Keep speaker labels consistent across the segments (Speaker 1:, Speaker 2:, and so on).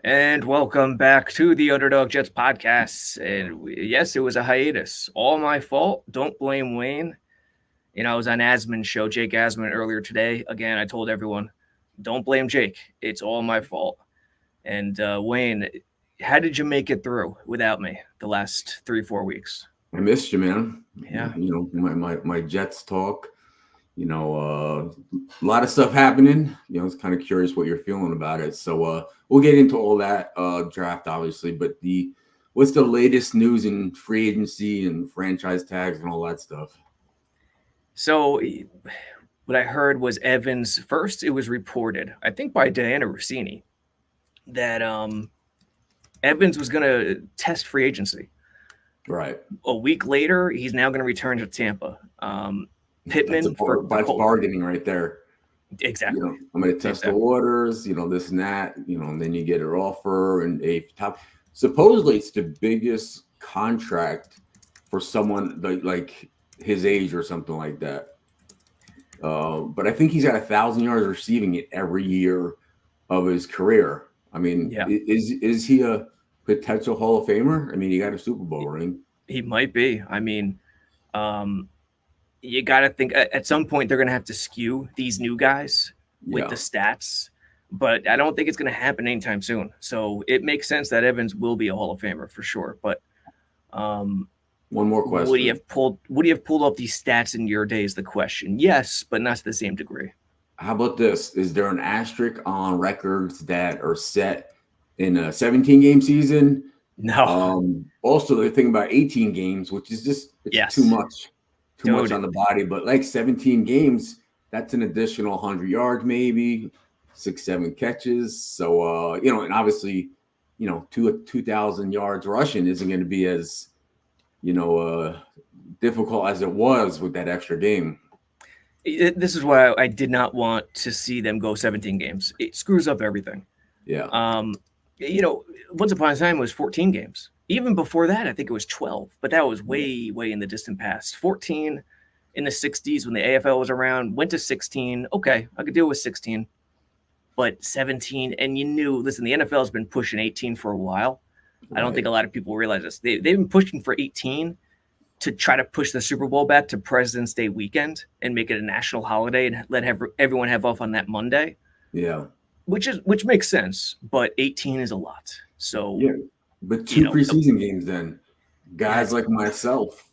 Speaker 1: And welcome back to the Underdog Jets podcast. And yes, it was a hiatus. All my fault. Don't blame Wayne. I was on Asman's show, Jake Asman, earlier today. Again, I told everyone, don't blame Jake. It's all my fault. And Wayne, how did you make it through without me the last 3, 4 weeks?
Speaker 2: I missed you, man.
Speaker 1: Yeah.
Speaker 2: My Jets talk. A lot of stuff happening. I was kind of curious what you're feeling about it. So we'll get into all that draft, obviously. But what's the latest news in free agency and franchise tags and all that stuff?
Speaker 1: So what I heard was Evans first. It was reported, I think by Diana Rossini, that Evans was going to test free agency.
Speaker 2: Right.
Speaker 1: A week later, he's now going to return to Tampa. Pittman
Speaker 2: that's bargaining right there.
Speaker 1: Exactly.
Speaker 2: I'm going to test the waters. This and that. And then you get an offer and a top. Supposedly, it's the biggest contract for someone like his age or something like that. But I think he's got 1,000 yards receiving it every year of his career. I mean, is he a potential Hall of Famer? I mean, he got a Super Bowl ring.
Speaker 1: He might be. I mean, you got to think at some point they're going to have to skew these new guys with the stats, but I don't think it's going to happen anytime soon. So it makes sense that Evans will be a Hall of Famer for sure. But
Speaker 2: one more question:
Speaker 1: Would he have pulled up these stats in your day? Is the question. Yes, but not to the same degree.
Speaker 2: How about this? Is there an asterisk on records that are set in a 17-game season?
Speaker 1: No.
Speaker 2: Also, they're thinking about 18 games, which is just too much. Too much on the body, but like 17 games, that's an additional 100 yards, maybe 6-7 catches. So, and obviously, 2,000 yards rushing isn't going to be as, difficult as it was with that extra game.
Speaker 1: This is why I did not want to see them go 17 games. It screws up everything.
Speaker 2: Yeah.
Speaker 1: Once upon a time it was 14 games. Even before that, I think it was 12, but that was way, way in the distant past. 14 in the 60s when the AFL was around, went to 16. Okay, I could deal with 16, but 17, and listen, the NFL has been pushing 18 for a while. Right. I don't think a lot of people realize this. They've been pushing for 18 to try to push the Super Bowl back to President's Day weekend and make it a national holiday and let everyone have off on that Monday.
Speaker 2: Yeah.
Speaker 1: Which makes sense, but 18 is a lot. So
Speaker 2: yeah. But two preseason games then. Guys like myself,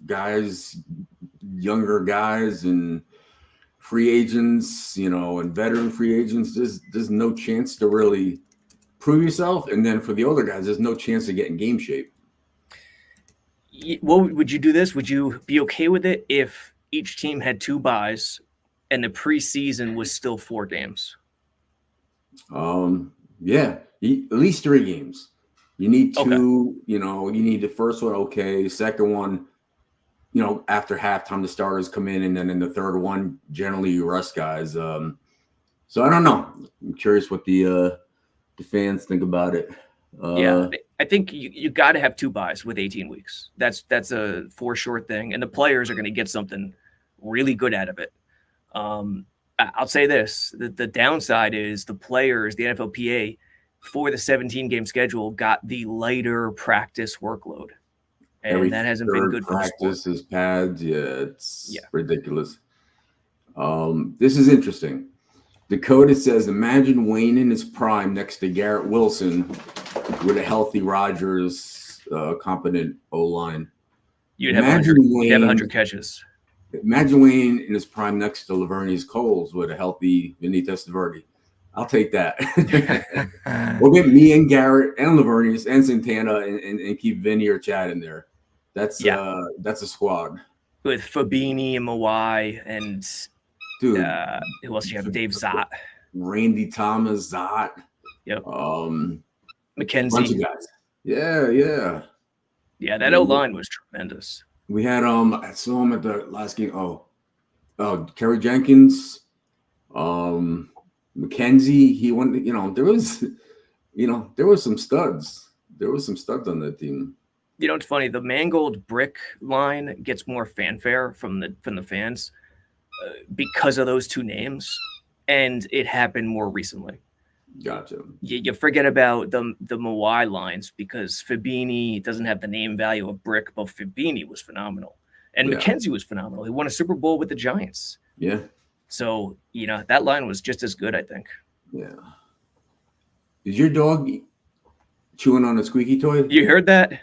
Speaker 2: younger guys and free agents, and veteran free agents, there's no chance to really prove yourself. And then for the older guys, there's no chance to get in game shape.
Speaker 1: Well, would you do this? Would you be okay with it if each team had 2 buys and the preseason was still 4 games?
Speaker 2: Yeah, at least 3 games. You need 2, you need the first one, okay. Second one, after halftime, the starters come in, and then in the third one, generally you rest guys. So I don't know. I'm curious what the fans think about it.
Speaker 1: Yeah, I think you got to have 2 buys with 18 weeks. That's a for sure thing, and the players are going to get something really good out of it. I'll say this: the downside is the players, the NFLPA, for the 17-game schedule, got the lighter practice workload, and that hasn't been good for
Speaker 2: practices, pads. Yeah, it's ridiculous. This is interesting. Dakota says, imagine Wayne in his prime next to Garrett Wilson with a healthy Rodgers, competent O-line.
Speaker 1: You'd have 100 catches.
Speaker 2: Imagine Wayne in his prime next to Lavernius Coles with a healthy Vinny Testaverde. I'll take that. We'll get me and Garrett and Lavernius and Santana and keep Vinny or Chad in there. That's a squad.
Speaker 1: With Fabini and Mawai and
Speaker 2: dude,
Speaker 1: who else do you have? Dave Zott.
Speaker 2: Randy Thomas, Zott.
Speaker 1: Yep.
Speaker 2: McKenzie. Bunch of guys. Yeah.
Speaker 1: Yeah, that O-line was tremendous.
Speaker 2: We had I saw him at the last game. Kerry Jenkins, McKenzie. He won. There was some studs. There was some studs on that team.
Speaker 1: It's funny. The Mangold Brick line gets more fanfare from the fans because of those 2 names, and it happened more recently.
Speaker 2: Gotcha.
Speaker 1: You forget about the Mawai lines because Fabini doesn't have the name value of Brick, but Fabini was phenomenal. And
Speaker 2: Yeah.
Speaker 1: McKenzie was phenomenal. He won a Super Bowl with the Giants.
Speaker 2: Yeah.
Speaker 1: So, that line was just as good, I think.
Speaker 2: Yeah. Is your dog chewing on a squeaky toy?
Speaker 1: You heard that?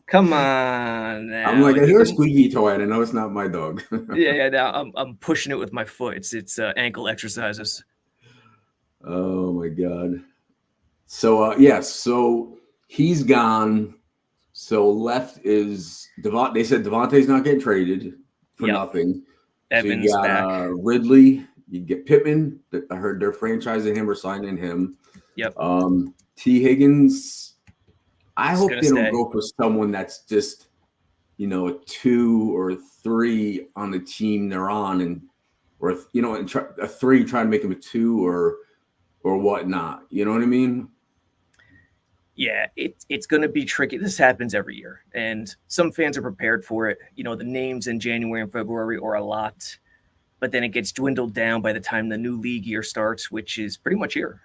Speaker 1: Come on now.
Speaker 2: I'm like, I hear a squeaky toy, and I know it's not my dog.
Speaker 1: Yeah. Now I'm pushing it with my foot. It's ankle exercises.
Speaker 2: Oh my god. So yes, so he's gone. So left is Devont. They said Devontae's not getting traded for nothing.
Speaker 1: Evans
Speaker 2: so you got
Speaker 1: back.
Speaker 2: Ridley. You get Pittman. I heard they're franchising him or signing him.
Speaker 1: Yep.
Speaker 2: T. Higgins. I hope they don't
Speaker 1: stay.
Speaker 2: go for someone that's just, a 2 or 3 on the team they're on, and a 3 try to make him a 2 or whatnot. You know what I mean?
Speaker 1: Yeah, it's going to be tricky. This happens every year, and some fans are prepared for it. The names in January and February are a lot, but then it gets dwindled down by the time the new league year starts, which is pretty much here.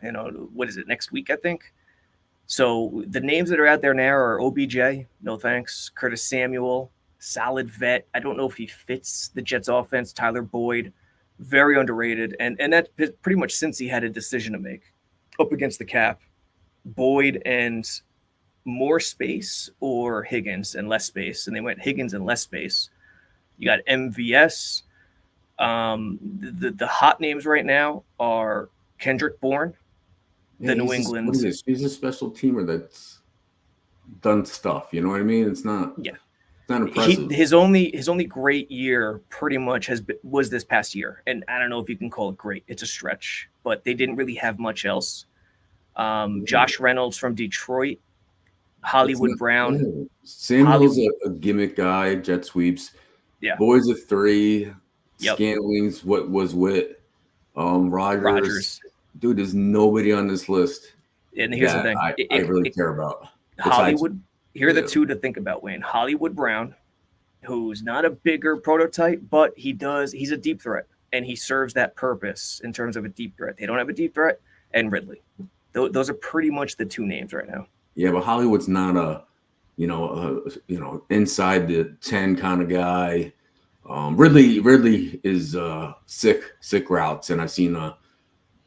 Speaker 1: What is it, next week, I think? So the names that are out there now are OBJ, no thanks. Curtis Samuel, solid vet. I don't know if he fits the Jets offense. Tyler Boyd, very underrated. And that's pretty much since he had a decision to make up against the cap. Boyd and more space or Higgins and less space. And they went Higgins and less space. You got MVS. The hot names right now are Kendrick Bourne, the New England.
Speaker 2: What is this? He's a special teamer that's done stuff. You know what I mean? It's not.
Speaker 1: Yeah.
Speaker 2: It's not impressive.
Speaker 1: His only great year pretty much was this past year, and I don't know if you can call it great. It's a stretch, but they didn't really have much else. Josh Reynolds from Detroit, Hollywood Brown.
Speaker 2: Yeah. Samuel's a gimmick guy. Jet sweeps.
Speaker 1: Yeah.
Speaker 2: Boyd's a 3.
Speaker 1: Yep.
Speaker 2: Scantling's what was Witt. Rogers. Dude, there's nobody on this list.
Speaker 1: And here's the thing:
Speaker 2: I really care about.
Speaker 1: Hollywood. Here are the 2 to think about, Wayne. Hollywood Brown, who's not a bigger prototype, but he's a deep threat, and he serves that purpose in terms of a deep threat. They don't have a deep threat, and Ridley. Those are pretty much the 2 names right now. Yeah,
Speaker 2: but Hollywood's not a inside the 10 kind of guy. Ridley is sick routes, and I've seen a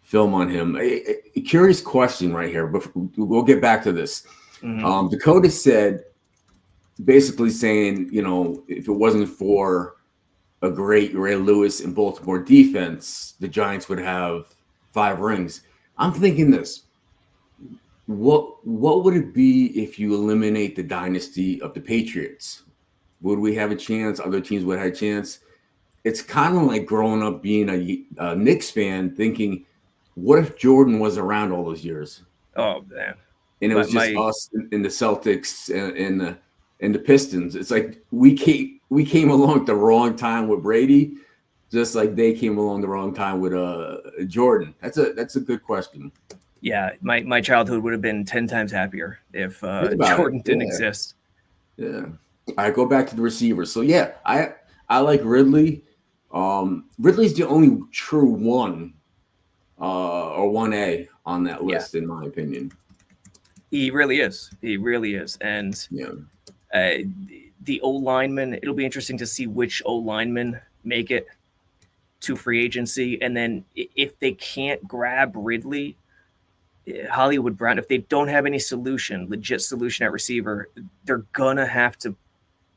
Speaker 2: film on him. A curious question right here, but we'll get back to this. Mm-hmm. Dakota said, basically saying, if it wasn't for a great Ray Lewis and Baltimore defense, the Giants would have 5 rings. I'm thinking this. What would it be if you eliminate the dynasty of the Patriots? Would we have a chance? Other teams would have a chance. It's kind of like growing up being a Knicks fan, thinking, what if Jordan was around all those years?
Speaker 1: Oh man!
Speaker 2: And it was just us in the Celtics and the Pistons. It's like we came along at the wrong time with Brady, just like they came along the wrong time with Jordan. That's a good question.
Speaker 1: Yeah, my childhood would have been 10 times happier if Jordan didn't exist.
Speaker 2: Yeah. All right, go back to the receivers. So yeah, I like Ridley. Ridley's the only true 1 or 1A on that list, in my opinion.
Speaker 1: He really is. And the O linemen, it'll be interesting to see which O linemen make it to free agency. And then if they can't grab Ridley, Hollywood Brown, if they don't have any legit solution at receiver, they're going to have to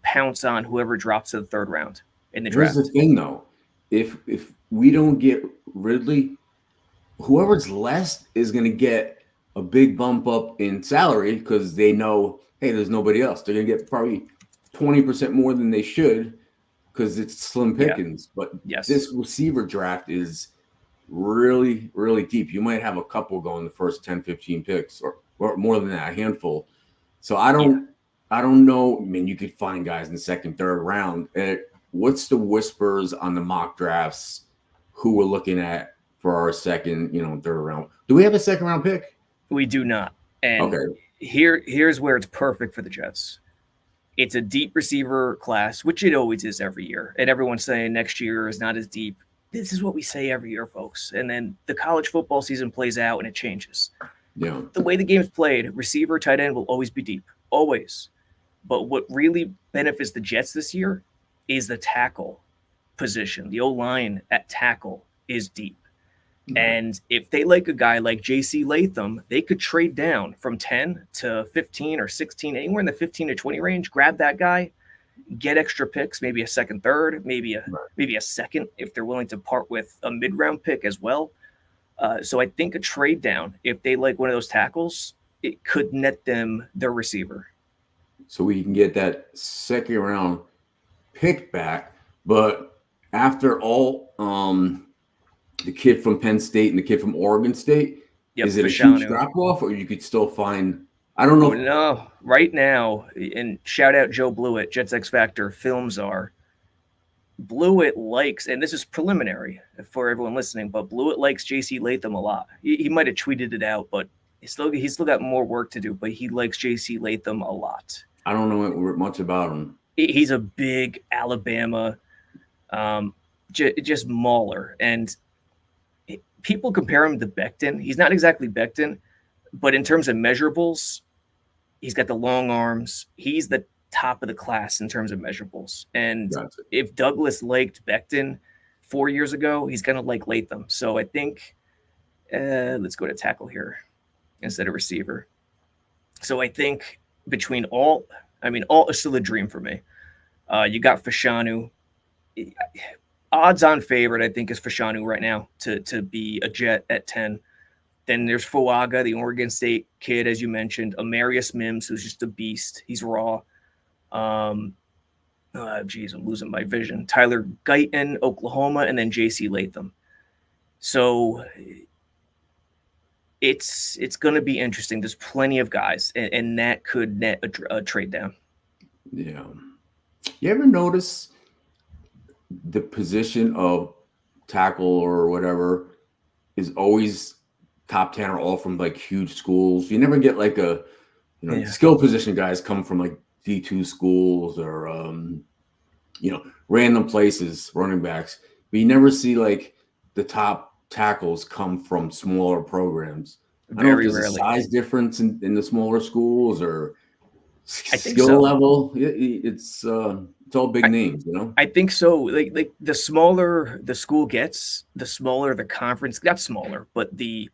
Speaker 1: pounce on whoever drops to the 3rd round in the draft.
Speaker 2: Here's the thing, though. If we don't get Ridley, whoever's left is going to get a big bump up in salary because they know, hey, there's nobody else. They're going to get probably 20% more than they should because it's slim pickings. Yeah. But this receiver draft is really, really deep. You might have a couple go in the first 10, 15 picks or more than that, a handful. So I don't know. I mean, you could find guys in the 2nd, 3rd round. What's the whispers on the mock drafts who we're looking at for our 2nd, 3rd round? Do we have a 2nd round pick?
Speaker 1: We do not. And here's where it's perfect for the Jets. It's a deep receiver class, which it always is every year. And everyone's saying next year is not as deep. this is what we say every year, folks. And then the college football season plays out and it changes.
Speaker 2: Yeah.
Speaker 1: The way the game's played, receiver, tight end will always be deep, always. But what really benefits the Jets this year is the tackle position. The O-line at tackle is deep. And if they like a guy like J.C. Latham, they could trade down from 10 to 15 or 16, anywhere in the 15 to 20 range, grab that guy, get extra picks, maybe a second, third, maybe a second if they're willing to part with a mid-round pick as well. So I think a trade down, if they like one of those tackles, it could net them their receiver.
Speaker 2: So we can get that second round pick back. But after all, the kid from Penn State and the kid from Oregon State, is it a huge drop off, or you could still find? I don't know.
Speaker 1: No, right now, and shout out Joe Blewett, Jets X Factor Films are. Blewett likes, and this is preliminary for everyone listening, but Blewett likes J.C. Latham a lot. He might have tweeted it out, but he's still got more work to do. But he likes J.C. Latham a lot.
Speaker 2: I don't know much about him.
Speaker 1: He's a big Alabama, just mauler, and people compare him to Becton. He's not exactly Becton, but in terms of measurables, he's got the long arms. He's the top of the class in terms of measurables. And if Douglas liked Becton 4 years ago, he's going to like Latham. So I think let's go to tackle here instead of receiver. So I think between all is still a dream for me. You got Fashanu. Odds-on favorite, I think, is Fashanu right now to be a Jet at 10. Then there's Fuaga, the Oregon State kid, as you mentioned. Amarius Mims, who's just a beast. He's raw. I'm losing my vision. Tyler Guyton, Oklahoma, and then J.C. Latham. So it's going to be interesting. There's plenty of guys, and that could net a trade down.
Speaker 2: Yeah. You ever notice the position of tackle or whatever is always top 10 or all from like huge schools? You never get like skill position guys come from like D2 schools or random places, running backs. But you never see like the top tackles come from smaller programs. I don't know if there's a size difference in the smaller schools or skill level. It's all big names,
Speaker 1: I think so. Like the smaller the school gets, the smaller the conference. Not smaller, but the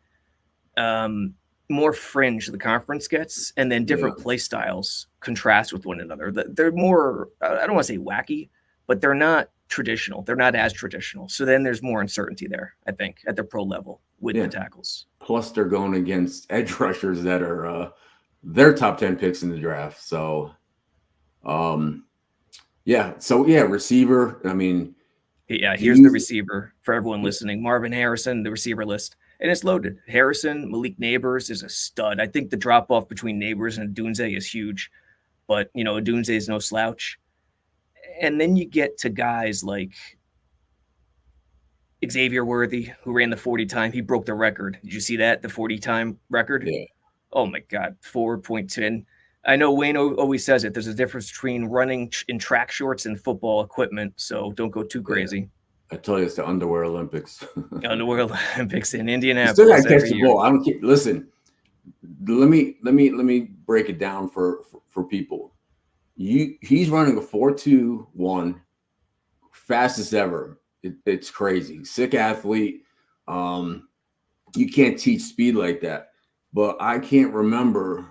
Speaker 1: more fringe the conference gets, and then different play styles contrast with one another. They're more, I don't want to say wacky, but they're not traditional. They're not as traditional. So then there's more uncertainty there, I think, at the pro level with the tackles.
Speaker 2: Plus, they're going against edge rushers that are their top 10 picks in the draft. So, receiver. I mean,
Speaker 1: here's the receiver for everyone listening. Marvin Harrison, the receiver list. And it's loaded. Harrison, Malik Neighbors is a stud. I think the drop-off between Neighbors and Odunze is huge. But, Odunze is no slouch. And then you get to guys like Xavier Worthy, who ran the 40 time. He broke the record. Did you see that? The 40 time record?
Speaker 2: Yeah.
Speaker 1: Oh, my God. 4.10. I know Wayne always says it. There's a difference between running in track shorts and football equipment. So don't go too crazy.
Speaker 2: I tell you, it's the Underwear Olympics.
Speaker 1: Underwear Olympics in Indianapolis.
Speaker 2: You still got to catch the ball. I don't care. Listen, let me break it down for people. He's running a 4.21, fastest ever. It's crazy. Sick athlete. You can't teach speed like that. But I can't remember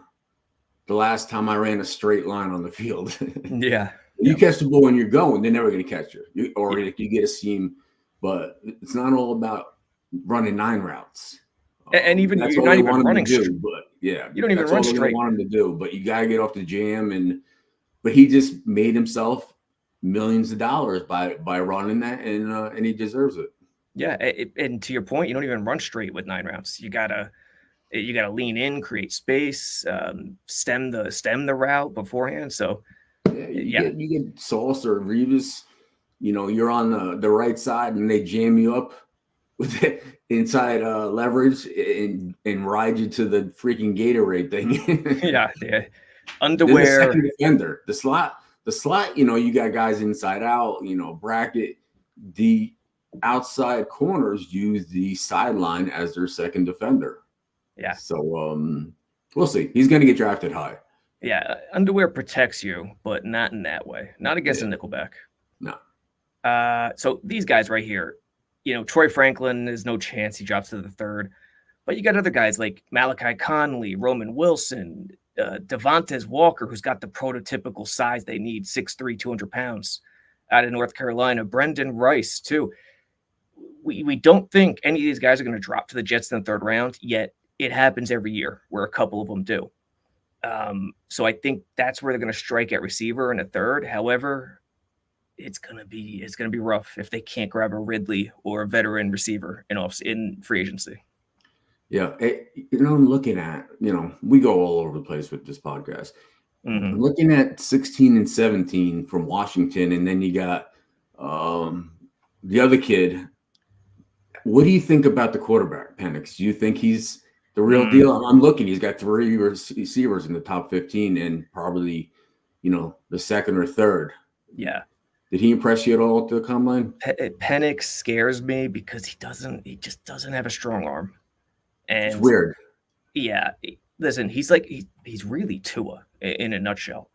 Speaker 2: the last time I ran a straight line on the field.
Speaker 1: Yeah.
Speaker 2: You catch the ball when you're going, they're never going to catch you. You get a seam, but it's not all about running 9 routes.
Speaker 1: And even you're not even running straight.
Speaker 2: But yeah,
Speaker 1: you don't even run straight.
Speaker 2: Want him to do, but you got to get off the jam. But he just made himself millions of dollars by running that, and he deserves it.
Speaker 1: Yeah, and to your point, you don't even run straight with 9 routes. You gotta lean in, create space, stem the route beforehand. So.
Speaker 2: You get Sauce or Revis, you're on the right side and they jam you up with the inside leverage and ride you to the freaking Gatorade thing.
Speaker 1: yeah. Underwear.
Speaker 2: The second defender, the slot, you got guys inside out, bracket. The outside corners use the sideline as their second defender.
Speaker 1: Yeah.
Speaker 2: So we'll see. He's going to get drafted high.
Speaker 1: Yeah, underwear protects you, but not in that way. Not against a nickelback.
Speaker 2: No.
Speaker 1: So these guys right here, Troy Franklin is no chance he drops to the third. But you got other guys like Malachi Conley, Roman Wilson, Devontae Walker, who's got the prototypical size they need, 6'3", 200 pounds, out of North Carolina. Brendan Rice, too. We don't think any of these guys are going to drop to the Jets in the third round, yet it happens every year where a couple of them do. So I think that's where they're going to strike at receiver in a third. However, it's gonna be rough if they can't grab a Ridley or a veteran receiver in free agency.
Speaker 2: Yeah, I'm looking at, we go all over the place with this podcast.
Speaker 1: Mm-hmm.
Speaker 2: I'm looking at 16 and 17 from Washington, and then you got the other kid. What do you think about the quarterback, Penix? Do you think he's the real deal? I'm looking. He's got 3 receivers in the top 15 and probably, the second or third.
Speaker 1: Yeah.
Speaker 2: Did he impress you at all at the combine?
Speaker 1: Penix scares me because he just doesn't have a strong arm. And
Speaker 2: it's weird.
Speaker 1: Yeah. Listen, he's really Tua in a nutshell.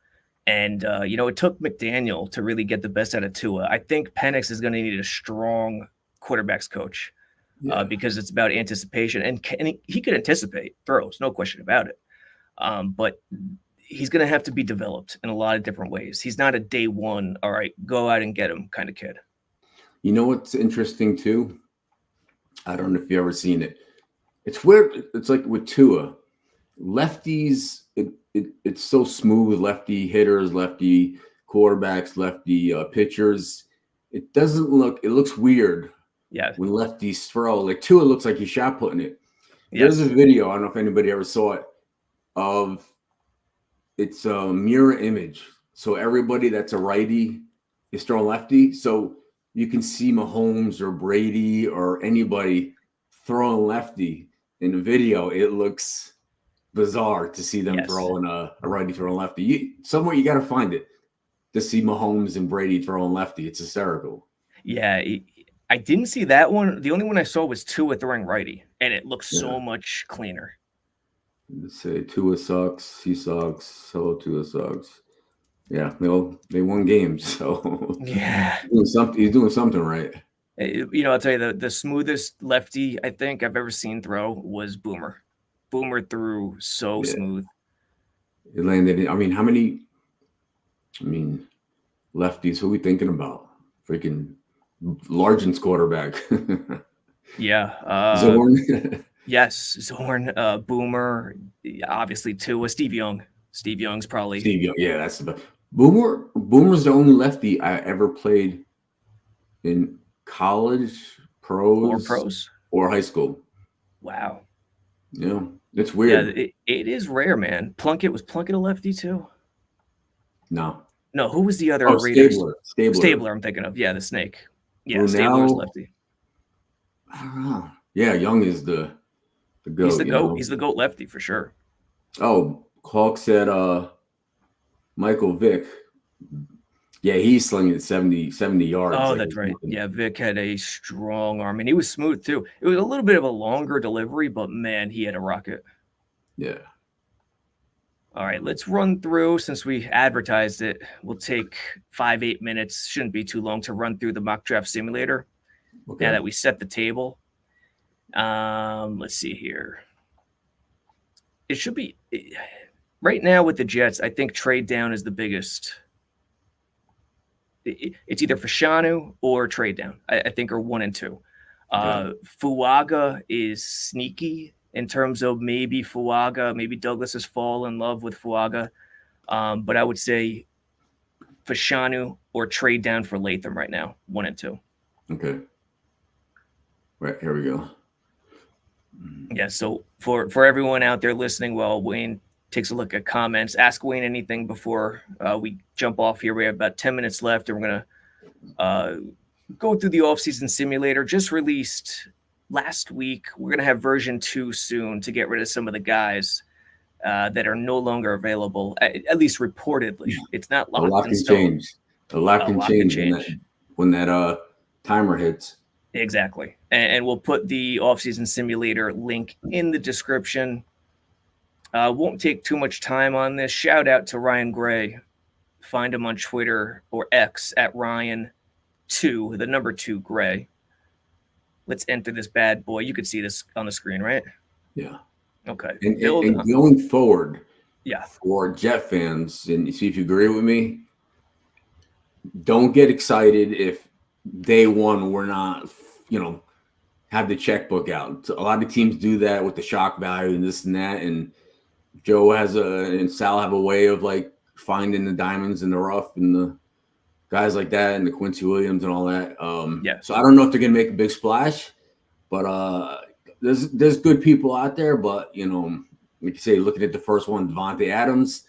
Speaker 1: And, it took McDaniel to really get the best out of Tua. I think Penix is going to need a strong quarterbacks coach because it's about anticipation. And he could anticipate throws, no question about it. But he's going to have to be developed in a lot of different ways. He's not a day one, all right, go out and get him kind of kid.
Speaker 2: You know what's interesting, too? I don't know if you've ever seen it. It's weird. It's like with Tua. Lefties, it's so smooth. Lefty hitters, lefty quarterbacks, lefty pitchers. It looks weird when lefties throw. Like Tua looks like he's shot putting it. There's a video, I don't know if anybody ever saw it, of it's a mirror image. So everybody that's a righty is throwing lefty. So you can see Mahomes or Brady or anybody throwing lefty in the video. It looks bizarre to see them throwing a righty throwing lefty. Somewhere you got to find it to see Mahomes and Brady throwing lefty. It's hysterical.
Speaker 1: Yeah, I didn't see that one. The only one I saw was Tua throwing righty, and it looks so much cleaner.
Speaker 2: Let's say Tua sucks, he sucks, so Tua sucks. Yeah, they won games, so he's doing something right.
Speaker 1: I'll tell you the smoothest lefty I think I've ever seen throw was Boomer. Boomer threw so smooth.
Speaker 2: It landed. How many? Lefties. Who are we thinking about? Freaking Largent's quarterback.
Speaker 1: Zorn. Yes, Zorn, Boomer, obviously Tua, Steve Young. Steve Young's probably.
Speaker 2: Steve Young, yeah, that's the best. Boomer's the only lefty I ever played in college, pros, or high school.
Speaker 1: Wow.
Speaker 2: Yeah, it's weird.
Speaker 1: Yeah, it is rare, man. Was Plunkett a lefty too?
Speaker 2: No,
Speaker 1: who was the other
Speaker 2: Raiders?
Speaker 1: Stabler, I'm thinking of. Yeah, the snake. Yeah,
Speaker 2: Brunel,
Speaker 1: Stabler's lefty.
Speaker 2: I don't know. Yeah, Young is the goat.
Speaker 1: He's the goat. He's the goat lefty for sure.
Speaker 2: Oh, Hawk said Michael Vick. Yeah, he's slinging 70 yards.
Speaker 1: Oh, that's right. Yeah, Vick had a strong arm, and he was smooth too. It was a little bit of a longer delivery, but man, he had a rocket.
Speaker 2: Yeah.
Speaker 1: All right, let's run through, since we advertised it. We'll take 5-8 minutes. Shouldn't be too long to run through the mock draft simulator. Okay. Now that we set the table. Let's see here. It should be right now with the Jets. I think trade down is the biggest. It's either Fashanu or trade down. I think are 1 and 2. Fuaga is sneaky in terms of maybe Douglas has fallen in love with Fuaga. But I would say Fashanu or trade down for Latham right now, 1 and 2.
Speaker 2: Okay. Right, here we go.
Speaker 1: Yeah, so for everyone out there listening, while Wayne takes a look at comments, ask Wayne anything before we jump off here. We have about 10 minutes left, and we're going to go through the offseason simulator. Just released last week. We're going to have version 2 soon to get rid of some of the guys that are no longer available, at least reportedly. It's not locked in stone.
Speaker 2: A lot can change when that timer hits.
Speaker 1: Exactly. And we'll put the offseason simulator link in the description. Won't take too much time on this. Shout out to Ryan Gray. Find him on Twitter or X at Ryan2, the number 2 Gray. Let's enter this bad boy. You could see this on the screen, right?
Speaker 2: Yeah.
Speaker 1: Okay.
Speaker 2: And going forward,
Speaker 1: yeah,
Speaker 2: for Jet fans, and see if you agree with me, don't get excited if day one we're not, have the checkbook out. A lot of teams do that with the shock value and this and that. And Joe and Sal have a way of like finding the diamonds in the rough and the guys like that and the Quincy Williams and all that. So I don't know if they're gonna make a big splash, but there's good people out there. But like you say, looking at the first one, Devontae Adams,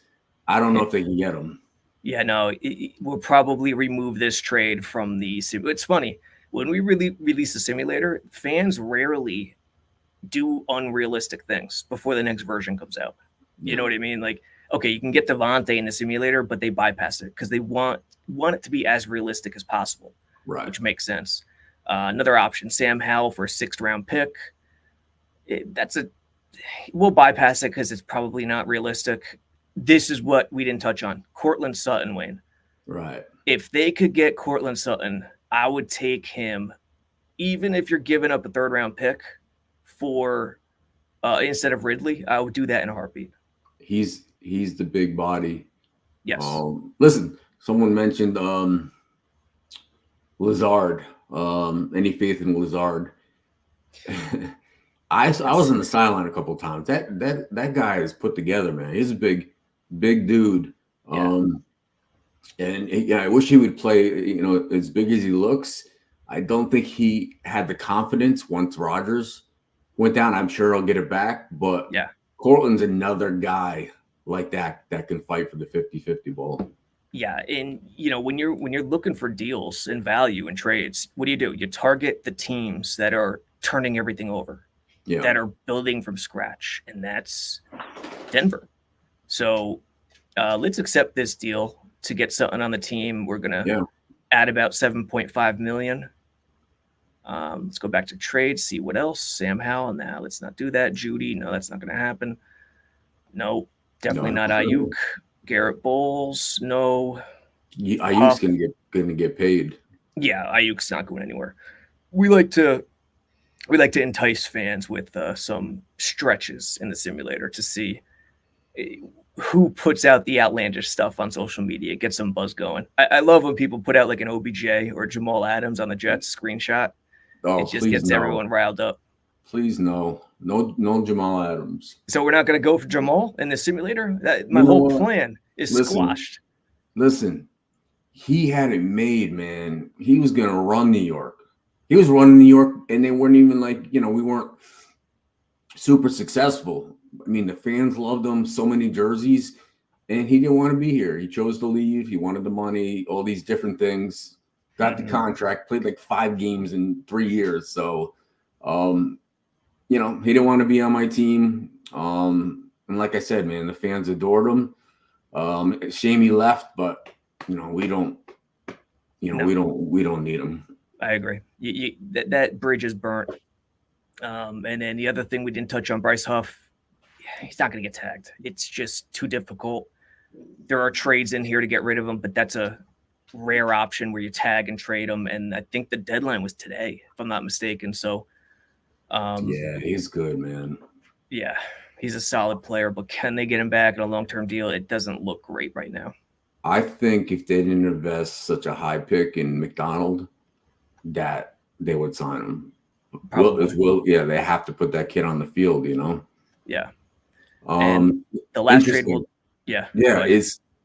Speaker 2: I don't know if they can get him.
Speaker 1: Yeah, no, we'll probably remove this trade from the. It's funny when we really release the simulator, fans rarely do unrealistic things before the next version comes out. You know what I mean? Like, okay, you can get Devontae in the simulator, but they bypass it because they want it to be as realistic as possible,
Speaker 2: right?
Speaker 1: Which makes sense. Another option, Sam Howell for a 6th round pick. We'll bypass it because it's probably not realistic. This is what we didn't touch on. Cortland Sutton, Wayne.
Speaker 2: Right.
Speaker 1: If they could get Cortland Sutton, I would take him, even if you're giving up a 3rd round pick for instead of Ridley. I would do that in a heartbeat.
Speaker 2: He's the big body.
Speaker 1: Yes.
Speaker 2: Listen, someone mentioned Lazard. Any faith in Lazard? I was on the sideline a couple of times. That guy is put together, man. He's a big dude. And I wish he would play, as big as he looks. I don't think he had the confidence once Rodgers went down. I'm sure he'll get it back, but Cortland's another guy like that can fight for the 50-50 ball.
Speaker 1: Yeah, and when you're looking for deals and value and trades, what do? You target the teams that are turning everything over, that are building from scratch, and that's Denver. So let's accept this deal to get something on the team. We're gonna add about $7.5 million. Let's go back to trades, see what else. Sam Howell, now let's not do that. Judy, no, that's not going to happen. No, definitely not Ayuk. Garrett Bowles, no.
Speaker 2: Ayuk's going to get paid.
Speaker 1: Yeah, Ayuk's not going anywhere. We like to entice fans with some stretches in the simulator to see who puts out the outlandish stuff on social media, get some buzz going. I love when people put out like an OBJ or Jamal Adams on the Jets screenshot.
Speaker 2: Oh,
Speaker 1: it just gets everyone riled up.
Speaker 2: Please no Jamal Adams.
Speaker 1: So we're not going to go for Jamal in the simulator? My whole plan is squashed.
Speaker 2: Listen, he had it made, man. He was going to run New York. He was running New York, and they weren't even we weren't super successful. I mean, the fans loved him, so many jerseys, and he didn't want to be here. He chose to leave. He wanted the money, all these different things. Got the contract, played like 5 games in 3 years. So, he didn't want to be on my team. And like I said, man, the fans adored him. Shame he left, but we don't need him.
Speaker 1: I agree. That bridge is burnt. And then the other thing we didn't touch on, Bryce Huff, he's not going to get tagged. It's just too difficult. There are trades in here to get rid of him, but that's a rare option where you tag and trade him. And I think the deadline was today, if I'm not mistaken. So,
Speaker 2: he's good, man.
Speaker 1: Yeah, he's a solid player, but can they get him back in a long-term deal? It doesn't look great right now.
Speaker 2: I think if they didn't invest such a high pick in McDonald, that they would sign him. They have to put that kid on the field,
Speaker 1: Yeah. And the last trade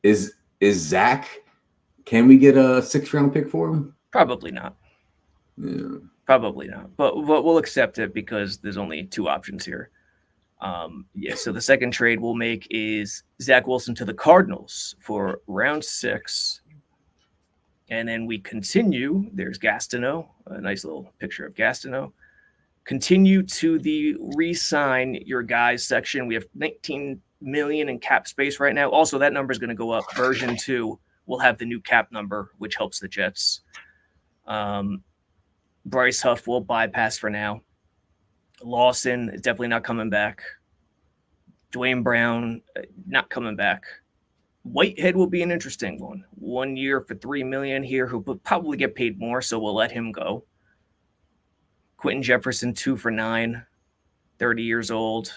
Speaker 2: is Zach. Can we get a 6th round pick for him?
Speaker 1: Probably not.
Speaker 2: Yeah.
Speaker 1: Probably not. But we'll accept it because there's only 2 options here. So the second trade we'll make is Zach Wilson to the Cardinals for round 6. And then we continue. There's Gastineau, a nice little picture of Gastineau. Continue to the re-sign your guys section. We have $19 million in cap space right now. Also, that number is going to go up. Version 2 will have the new cap number, which helps the Jets. Bryce Huff will bypass for now. Lawson is definitely not coming back. Dwayne Brown, not coming back. Whitehead will be an interesting one. 1 year for $3 million here, who will probably get paid more, so we'll let him go. Quentin Jefferson, 2 for $9, 30 years old.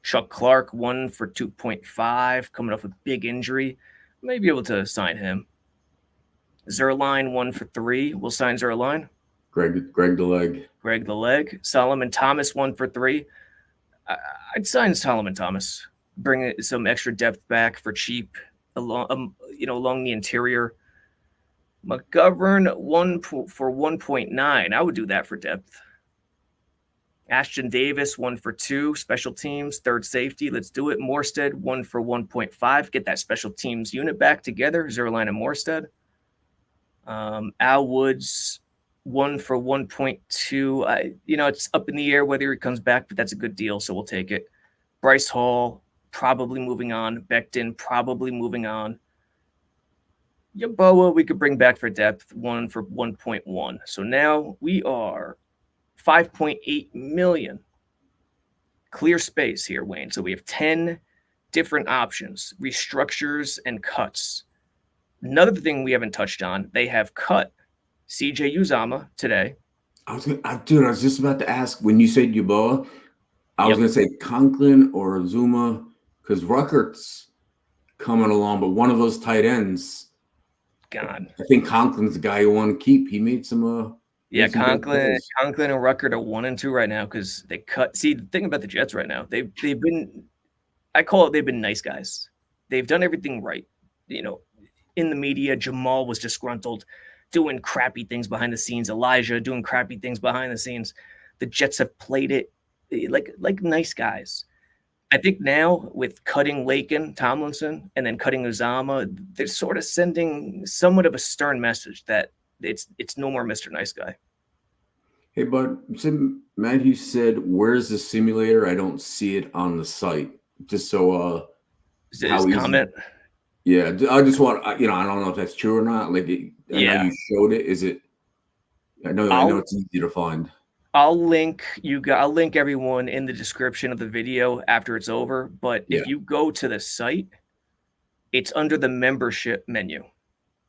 Speaker 1: Chuck Clark, 1 for 2.5, coming off a big injury. May be able to sign him. Zerline, 1 for $3. We'll sign Zerline.
Speaker 2: Greg the leg.
Speaker 1: Greg the leg. Solomon Thomas, 1 for $3. I'd sign Solomon Thomas. Bring some extra depth back for cheap along the interior. McGovern, 1 for 1.9. I would do that for depth. Ashton Davis, 1 for 2. Special teams, third safety. Let's do it. Morstead, 1 for 1.5. Get that special teams unit back together. Zerline and Morstead. Al Woods, 1 for 1.2. It's up in the air whether he comes back, but that's a good deal, so we'll take it. Bryce Hall, probably moving on. Becton, probably moving on. Yeboah, we could bring back for depth, 1 for 1.1. So now we are $5.8 million. Clear space here, Wayne. So we have 10 different options, restructures and cuts. Another thing we haven't touched on, they have cut CJ Uzama today.
Speaker 2: I was just about to ask when you said Yeboah, I was going to say Conklin or Zuma because Ruckert's coming along, but one of those tight ends.
Speaker 1: God.
Speaker 2: I think Conklin's the guy you want to keep. He made some
Speaker 1: Conklin and Ruckert are 1 and 2 right now because they cut. See, the thing about the Jets right now, they've been, I call it, they've been nice guys. They've done everything right. In the media, Jamal was disgruntled, doing crappy things behind the scenes. Elijah doing crappy things behind the scenes. The Jets have played it like nice guys. I think now with cutting Lakin, Tomlinson, and then cutting Uzama, they're sort of sending somewhat of a stern message that it's no more Mr. Nice Guy.
Speaker 2: Hey, bud, Matt Hughes said, where's the simulator? I don't see it on the site. Just so
Speaker 1: his comment.
Speaker 2: Yeah, I just want, I don't know if that's true or not. I know you showed it. Is it? I know it's easy to find.
Speaker 1: I'll link everyone in the description of the video after it's over. But if you go to the site, it's under the membership menu.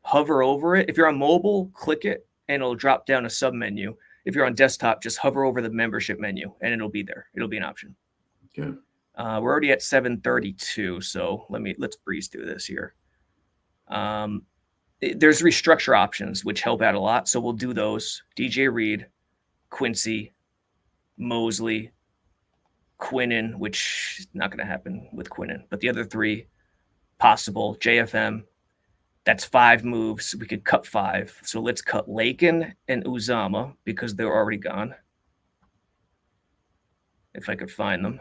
Speaker 1: Hover over it. If you're on mobile, click it, and it'll drop down a sub menu. If you're on desktop, just hover over the membership menu, and it'll be there. It'll be an option.
Speaker 2: Okay.
Speaker 1: We're already at 7:32, so let's breeze through this here. There's restructure options, which help out a lot, so we'll do those. DJ Reed, Quincy, Mosley, Quinnen, which is not going to happen with Quinnen, but the other 3 possible. JFM, that's 5 moves. We could cut 5. So let's cut Lakin and Uzama because they're already gone. If I could find them.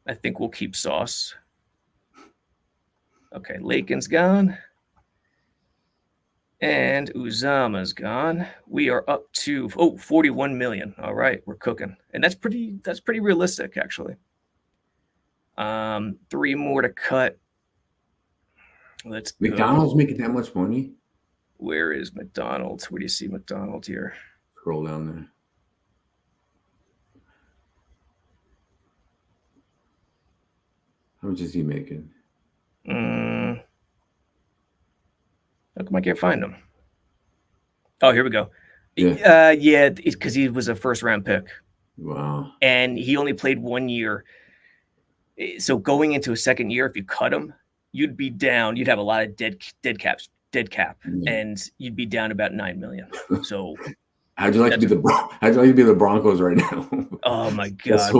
Speaker 1: I think we'll keep Sauce. Okay, Lakin's gone. And Uzama's gone. We are up to 41 million. All right, we're cooking. And that's pretty realistic, actually. 3 more to cut. Let's go.
Speaker 2: McDonald's making that much money?
Speaker 1: Where is McDonald's? Where do you see McDonald's here?
Speaker 2: Scroll down there. How much is he making?
Speaker 1: How come I can't find him? Oh, here we go. Yeah, because he was a first-round pick.
Speaker 2: Wow.
Speaker 1: And he only played 1 year. So going into a second year, if you cut him, you'd be down. You'd have a lot of dead cap, and you'd be down about 9 million. So
Speaker 2: how'd you like to be the Broncos right now?
Speaker 1: Oh my God.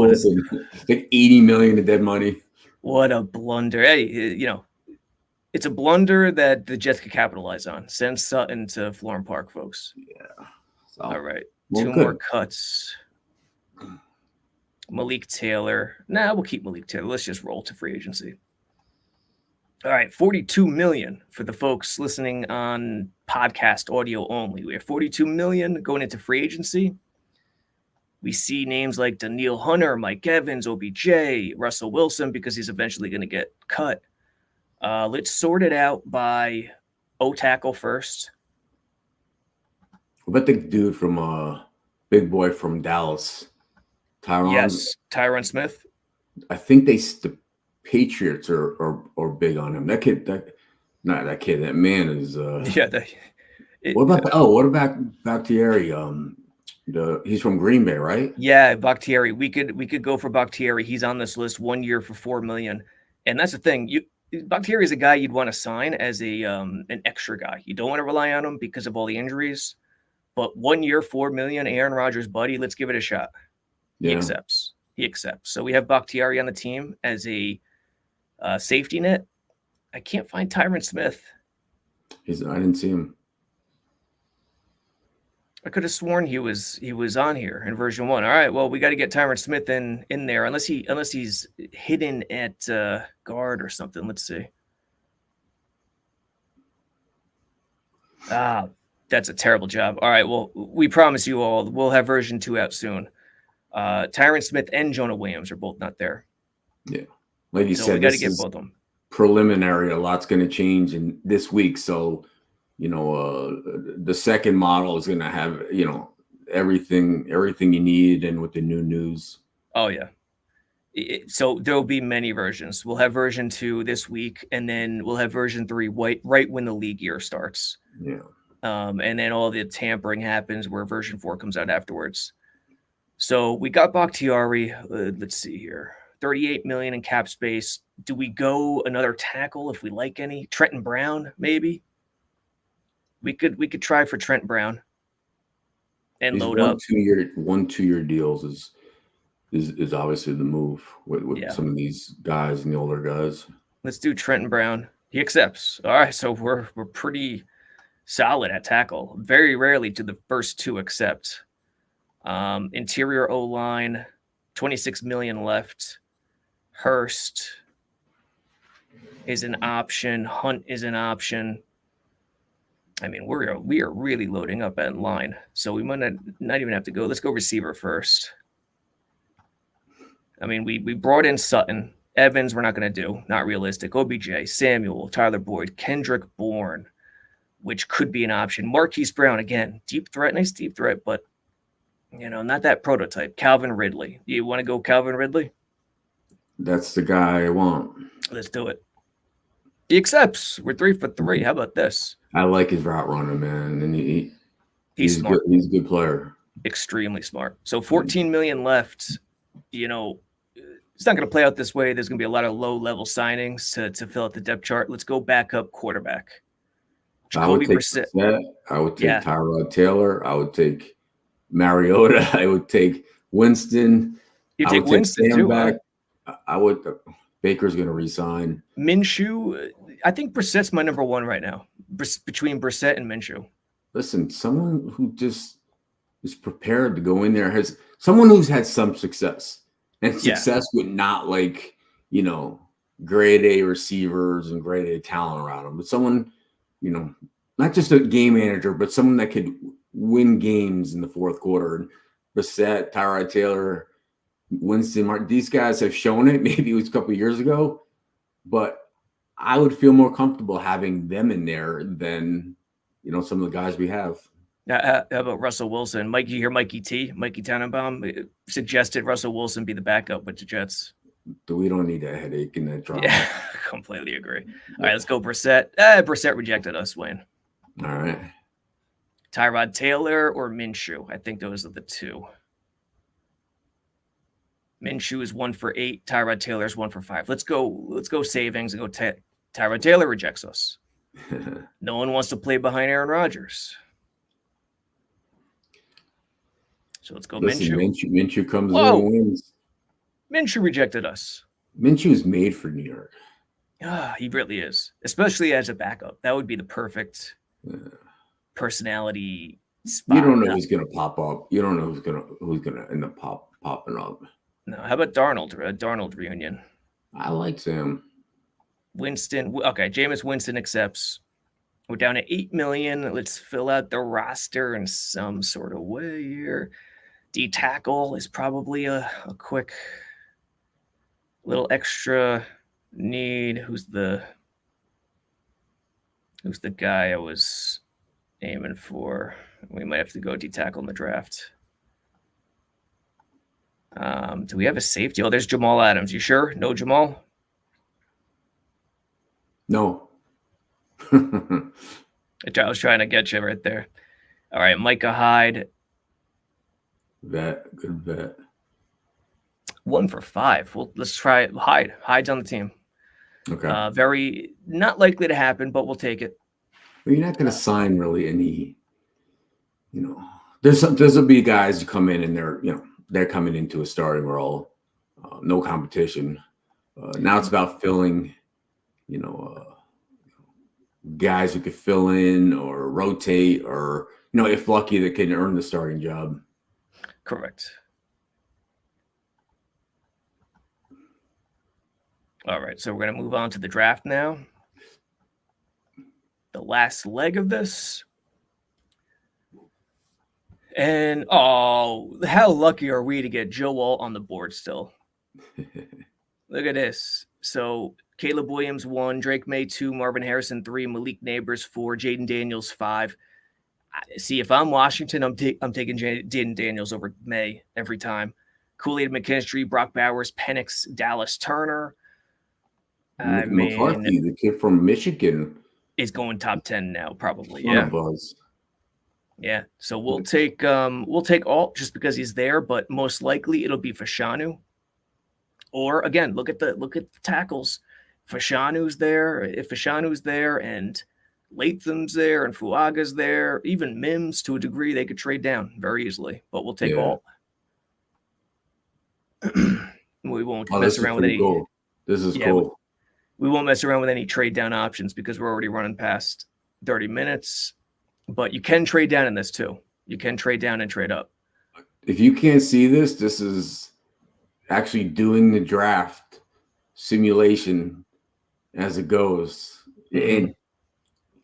Speaker 2: Like 80 million in dead money.
Speaker 1: What a blunder. Hey, it's a blunder that the Jets could capitalize on. Send Sutton to Florham Park, folks.
Speaker 2: Yeah. So,
Speaker 1: all right. 2 more cuts. Malik Taylor. We'll keep Malik Taylor. Let's just roll to free agency. All right, 42 million for the folks listening on podcast audio only. We have 42 million going into free agency. We see names like Daniil Hunter, Mike Evans, OBJ, Russell Wilson, because he's eventually going to get cut. Let's sort it out by O-tackle first.
Speaker 2: What about the dude from Big Boy from Dallas, Tyron?
Speaker 1: Yes, Tyron Smith.
Speaker 2: I think the Patriots are big on him. That kid, not that kid, that man is.
Speaker 1: Yeah,
Speaker 2: What about what about Bakhtiari? He's from Green Bay, right?
Speaker 1: yeah, Bakhtiari. We could go for Bakhtiari. He's on this list 1 year for 4 million. And that's the thing. Bakhtiari is a guy you'd want to sign as an extra guy. You don't want to rely on him because of all the injuries. But 1 year, 4 million, Aaron Rodgers, buddy, let's give it a shot. He
Speaker 2: Yeah,
Speaker 1: accepts. He accepts. So we have Bakhtiari on the team as a safety net. I can't find Tyron Smith.
Speaker 2: I didn't see him.
Speaker 1: I could have sworn he was on here in version 1. All right, well, we got to get Tyron Smith in there unless he's hidden at guard or something. Let's see. Ah, that's a terrible job. All right, well, we promise you all we'll have version 2 out soon. Tyron Smith and Jonah Williams are both not there.
Speaker 2: Yeah, like you
Speaker 1: So
Speaker 2: said,
Speaker 1: we got to
Speaker 2: this
Speaker 1: get
Speaker 2: is
Speaker 1: both of them.
Speaker 2: preliminary. A lot's going to change in this week, so the second model is going to have everything you need, and with the new news.
Speaker 1: Oh yeah. So there'll be many versions. We'll have version 2 this week, and then we'll have version 3 right when the league year starts.
Speaker 2: Yeah.
Speaker 1: And then all the tampering happens where version 4 comes out afterwards. So we got Bakhtiari. Let's see here. 38 million in cap space. Do we go another tackle if we like any? Trenton Brown, maybe? We could try for Trent Brown and
Speaker 2: These
Speaker 1: load up.
Speaker 2: 1-2 year deals is obviously the move with some of these guys and the older guys.
Speaker 1: Let's do Trenton Brown. He accepts. All right, so we're pretty solid at tackle. Very rarely do the first 2 accept. Interior O-line, 26 million left. Hurst is an option. Hunt is an option. I mean, we are really loading up at line, so we might not even have to go. Let's go receiver first. I mean, we brought in Sutton. Evans, we're not going to do. Not realistic. OBJ, Samuel, Tyler Boyd, Kendrick Bourne, which could be an option. Marquise Brown, again, deep threat, nice deep threat, but, not that prototype. Calvin Ridley. Do you want to go Calvin Ridley?
Speaker 2: That's the guy I want.
Speaker 1: Let's do it. He accepts. We're 3 for 3. How about this?
Speaker 2: I like his route running, man, and
Speaker 1: he's smart.
Speaker 2: He's a good player.
Speaker 1: Extremely smart. So 14 million left. It's not going to play out this way. There's going to be a lot of low-level signings to fill out the depth chart. Let's go backup quarterback. Jacoby Brissett.
Speaker 2: I would take Tyrod Taylor. I would take Mariota. I would take Winston.
Speaker 1: You take Winston too,
Speaker 2: back. I would. Baker's going to resign.
Speaker 1: Minshew. I think Brissett's my number 1 right now. Between Brissett and Minshew.
Speaker 2: Listen, someone who just is prepared to go in there, someone who's had some success. And success with not grade A receivers and grade A talent around them, but someone, not just a game manager, but someone that could win games in the fourth quarter. And Brissett, Tyrod Taylor, Winston Martin, these guys have shown it. Maybe it was a couple of years ago, but I would feel more comfortable having them in there than, some of the guys we have.
Speaker 1: How about Russell Wilson? Mikey Tannenbaum suggested Russell Wilson be the backup with the Jets.
Speaker 2: We don't need a headache in that drama.
Speaker 1: Yeah, completely agree. All right, let's go Brissett. Brissett rejected us, Wayne.
Speaker 2: All right.
Speaker 1: Tyrod Taylor or Minshew? I think those are the 2. Minshew is 1 for 8. Tyrod Taylor is 1 for 5. Let's go savings and go Tyrod Taylor rejects us. No one wants to play behind Aaron Rodgers. So let's go Minshew.
Speaker 2: Minshew comes in and wins.
Speaker 1: Minshew rejected us.
Speaker 2: Minshew is made for New York.
Speaker 1: He really is, especially as a backup. That would be the perfect personality spot.
Speaker 2: You don't know who's going to pop up. You don't know who's going to end up popping up.
Speaker 1: No, how about Darnold? Darnold reunion.
Speaker 2: I like Sam.
Speaker 1: Winston. Okay, Jameis Winston accepts. We're down to 8 million. Let's fill out the roster in some sort of way here. D tackle is probably a quick little extra need. Who's the guy I was aiming for? We might have to go D-tackle in the draft. Do we have a safety? Oh, there's Jamal Adams. You sure? No Jamal?
Speaker 2: No.
Speaker 1: I was trying to get you right there. All right, Micah Hyde.
Speaker 2: Good vet.
Speaker 1: 1 for 5. Well, let's try it. Hyde's on the team.
Speaker 2: Okay.
Speaker 1: Very not likely to happen, but we'll take it.
Speaker 2: But you're not going to sign really any. There'll be guys who come in and they're coming into a starting role, no competition. Now it's about filling, guys who could fill in or rotate, or if lucky, that can earn the starting job.
Speaker 1: Correct. All right, so we're going to move on to the draft now. The last leg of this. And, how lucky are we to get Joe Alt on the board still? Look at this. So Caleb Williams 1, Drake May 2, Marvin Harrison 3, Malik Neighbors 4, Jaden Daniels 5. See, if I'm Washington, I'm taking Jaden Daniels over May every time. Kool-Aid McKinstry, Brock Bowers, Penix, Dallas Turner.
Speaker 2: McCarthy, the kid from Michigan,
Speaker 1: is going top 10 now, probably.
Speaker 2: Yeah. Buzz.
Speaker 1: Yeah. So we'll take Alt just because he's there, but most likely it'll be Fashanu. Or again, look at the tackles. Fashanu's there. If Fashanu's there and Latham's there and Fuaga's there, even Mims to a degree, they could trade down very easily. But we'll take Alt. We won't mess around with any.
Speaker 2: Cool. This is cool.
Speaker 1: We won't mess around with any trade down options because we're already running past 30 minutes. But you can trade down in this too. You can trade down and trade up.
Speaker 2: If you can't see this, this is actually doing the draft simulation as it goes. Mm-hmm. And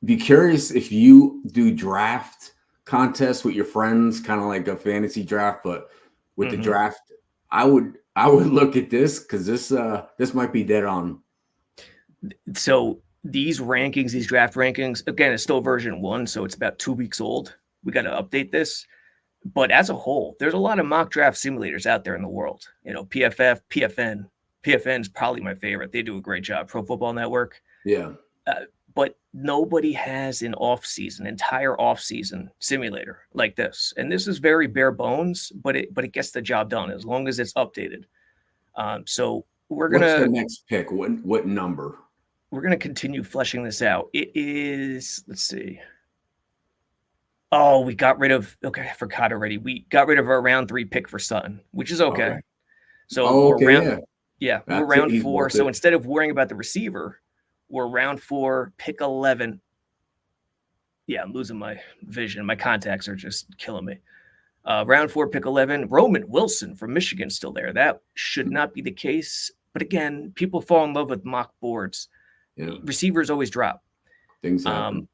Speaker 2: be curious if you do draft contests with your friends, kind of like a fantasy draft, but with the draft, I would look at this because this might be dead on.
Speaker 1: So these rankings, these draft rankings, again, it's still version 1, so it's about 2 weeks old. We got to update this. But as a whole, there's a lot of mock draft simulators out there in the world. PFF, PFN. PFN's probably my favorite. They do a great job. Pro Football Network.
Speaker 2: Yeah.
Speaker 1: But nobody has an entire off-season simulator like this. And this is very bare bones, but it gets the job done as long as it's updated. So we're going to...
Speaker 2: What's the next pick? What number?
Speaker 1: We're going to continue fleshing this out. It is, let's see. Oh, we got rid of, I forgot already. We got rid of our round 3 pick for Sutton, which is okay. So we're round 4. So instead of worrying about the receiver, we're round 4, pick 11. Yeah, I'm losing my vision. My contacts are just killing me. Round 4, pick 11. Roman Wilson from Michigan still there. That should not be the case. But again, people fall in love with mock boards. Yeah. Receivers always drop.
Speaker 2: Things happen.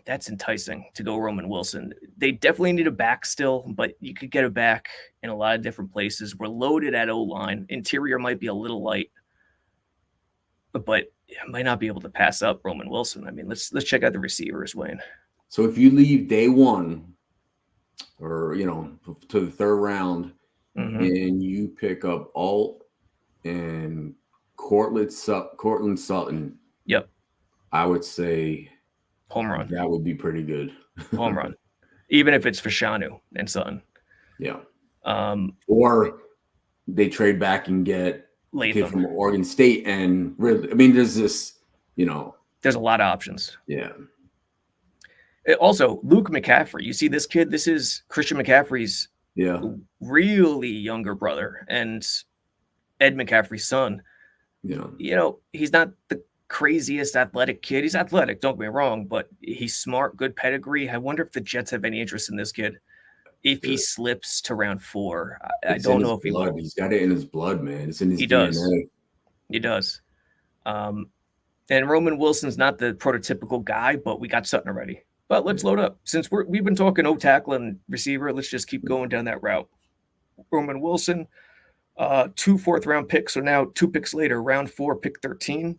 Speaker 1: That's enticing to go Roman Wilson. They definitely need a back still, but you could get a back in a lot of different places. We're loaded at O-line. Interior might be a little light, but might not be able to pass up Roman Wilson. I mean, let's check out the receivers, Wayne.
Speaker 2: So if you leave day 1 or, to the 3rd round and you pick up Alt and Cortland Sutton.
Speaker 1: Yep.
Speaker 2: I would say
Speaker 1: home run.
Speaker 2: That would be pretty good.
Speaker 1: Home run. Even if it's Fashanu and Sutton.
Speaker 2: Yeah. Or they trade back and get kid from Oregon State, and really, I mean, there's this,
Speaker 1: there's a lot of options.
Speaker 2: Yeah.
Speaker 1: Also, Luke McCaffrey. You see this kid? This is Christian McCaffrey's really younger brother and Ed McCaffrey's son.
Speaker 2: Yeah.
Speaker 1: He's not the craziest athletic kid. He's athletic, don't get me wrong, but he's smart, good pedigree. I wonder if the Jets have any interest in this kid. If he slips to round 4, I don't know if he will.
Speaker 2: He's got it in his blood, man. It's in his DNA.
Speaker 1: He does. And Roman Wilson's not the prototypical guy, but we got Sutton already. But let's load up. Since we've been talking O-tackle and receiver, let's just keep going down that route. Roman Wilson, 2 4th-round picks. So now 2 picks later, round 4, pick 13.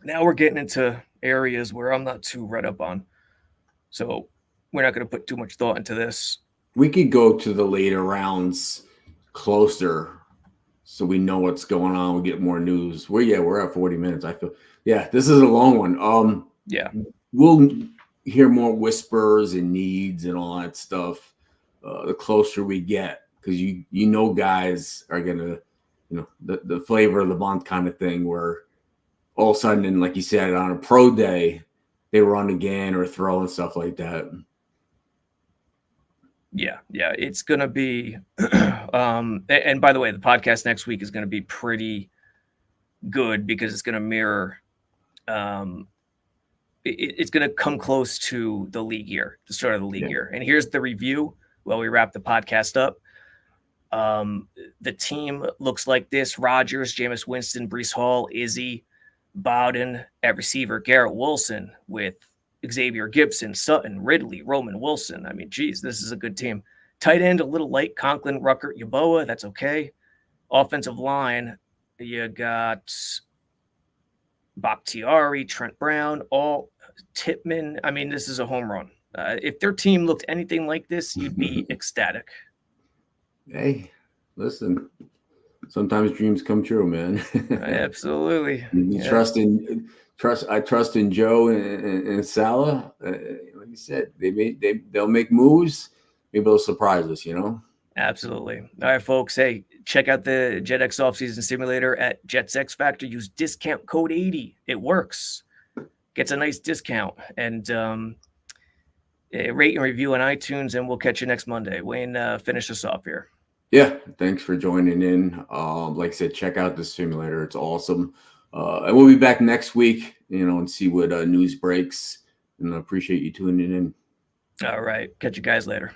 Speaker 1: Now we're getting into areas where I'm not too read up on. So we're not going to put too much thought into this.
Speaker 2: We could go to the later rounds closer so we know what's going on. We get more news. We're at 40 minutes. I feel this is a long one. We'll hear more whispers and needs and all that stuff the closer we get, because you know guys are gonna, the flavor of the month kind of thing, where all of a sudden, and like you said, on a pro day, they run again or throw and stuff like that.
Speaker 1: Yeah, it's gonna be. And by the way, the podcast next week is gonna be pretty good because it's gonna mirror. It's gonna come close to the league year, the start of the league year. And here's the review while we wrap the podcast up. The team looks like this: Rodgers, Jameis Winston, Breece Hall, Izzy, Bowden at receiver, Garrett Wilson with Xavier Gibson, Sutton, Ridley, Roman Wilson. I mean, geez, this is a good team. Tight end, a little light. Conklin, Ruckert, Yaboa. That's okay. Offensive line, you got Bakhtiari, Trent Brown, all Tippmann. I mean, this is a home run. If their team looked anything like this, you'd be ecstatic.
Speaker 2: Hey, listen. Sometimes dreams come true, man.
Speaker 1: Absolutely.
Speaker 2: I trust in Joe and Salah. Like you said, they'll make moves. Maybe they'll surprise us,
Speaker 1: Absolutely. All right, folks. Hey, check out the JetX Offseason Simulator at Jets X Factor. Use discount code 80. It works. Gets a nice discount. And rate and review on iTunes, and we'll catch you next Monday. Wayne, finish us off here.
Speaker 2: Yeah, thanks for joining in. Like I said, check out the simulator. It's awesome. And we'll be back next week, and see what news breaks. And I appreciate you tuning in.
Speaker 1: All right. Catch you guys later.